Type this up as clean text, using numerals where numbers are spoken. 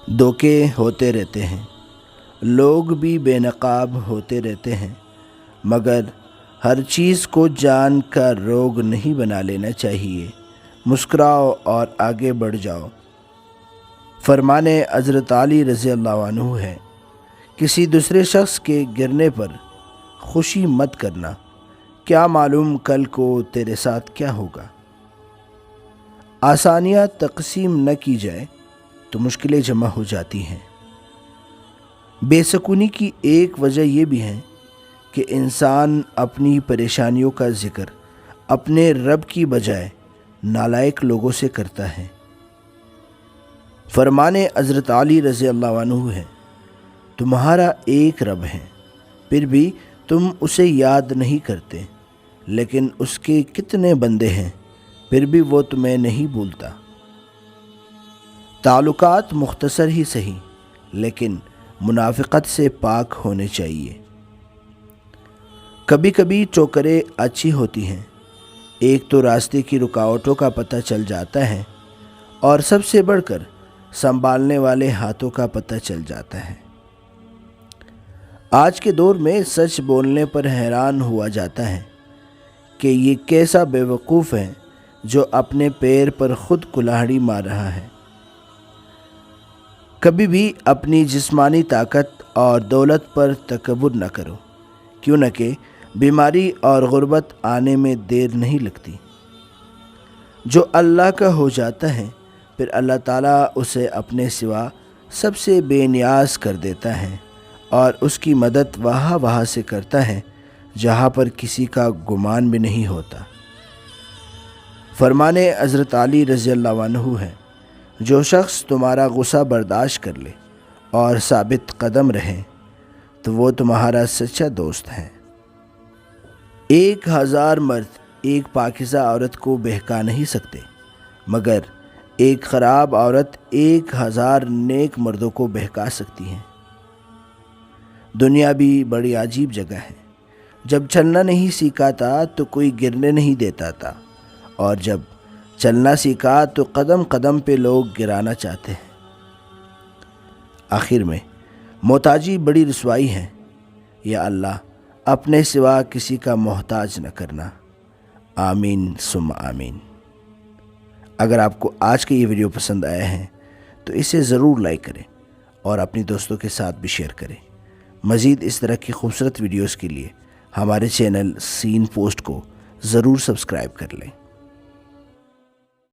دھوکے ہوتے رہتے ہیں، لوگ بھی بے نقاب ہوتے رہتے ہیں، مگر ہر چیز کو جان کا روگ نہیں بنا لینا چاہیے۔ مسکراؤ اور آگے بڑھ جاؤ۔ فرمان حضرت علی رضی اللہ عنہ ہے، کسی دوسرے شخص کے گرنے پر خوشی مت کرنا، کیا معلوم کل کو تیرے ساتھ کیا ہوگا۔ آسانیاں تقسیم نہ کی جائے تو مشکلیں جمع ہو جاتی ہیں۔ بے سکونی کی ایک وجہ یہ بھی ہے کہ انسان اپنی پریشانیوں کا ذکر اپنے رب کی بجائے نالائق لوگوں سے کرتا ہے۔ فرمان حضرت علی رضی اللہ عنہ ہے، تمہارا ایک رب ہے، پھر بھی تم اسے یاد نہیں کرتے، لیکن اس کے کتنے بندے ہیں، پھر بھی وہ تمہیں نہیں بھولتا۔ تعلقات مختصر ہی صحیح، لیکن منافقت سے پاک ہونے چاہیے۔ کبھی کبھی ٹھوکریں اچھی ہوتی ہیں، ایک تو راستے کی رکاوٹوں کا پتہ چل جاتا ہے، اور سب سے بڑھ کر سنبھالنے والے ہاتھوں کا پتہ چل جاتا ہے۔ آج کے دور میں سچ بولنے پر حیران ہوا جاتا ہے کہ یہ کیسا بے وقوف ہے جو اپنے پیر پر خود کلاہڑی مار رہا ہے۔ کبھی بھی اپنی جسمانی طاقت اور دولت پر تکبر نہ کرو، کیوں نہ کہ بیماری اور غربت آنے میں دیر نہیں لگتی۔ جو اللہ کا ہو جاتا ہے، پھر اللہ تعالیٰ اسے اپنے سوا سب سے بے نیاز کر دیتا ہے، اور اس کی مدد وہاں سے کرتا ہے جہاں پر کسی کا گمان بھی نہیں ہوتا۔ فرمان حضرت علی رضی اللہ عنہ ہے، جو شخص تمہارا غصہ برداشت کر لے اور ثابت قدم رہے تو وہ تمہارا سچا دوست ہے۔ 1000 مرد ایک پاکیزہ عورت کو بہکا نہیں سکتے، مگر ایک خراب عورت 1000 نیک مردوں کو بہکا سکتی ہے۔ دنیا بھی بڑی عجیب جگہ ہے۔ جب چلنا نہیں سیکھا تھا تو کوئی گرنے نہیں دیتا تھا، اور جب چلنا سیکھا تو قدم قدم پہ لوگ گرانا چاہتے ہیں۔ آخر میں محتاجی بڑی رسوائی ہے۔ یا اللہ، اپنے سوا کسی کا محتاج نہ کرنا۔ آمین ثم آمین۔ اگر آپ کو آج کا یہ ویڈیو پسند آیا ہے تو اسے ضرور لائک کریں اور اپنی دوستوں کے ساتھ بھی شیئر کریں۔ مزید اس طرح کی خوبصورت ویڈیوز کے لیے ہمارے چینل سین پوسٹ کو ضرور سبسکرائب کر لیں۔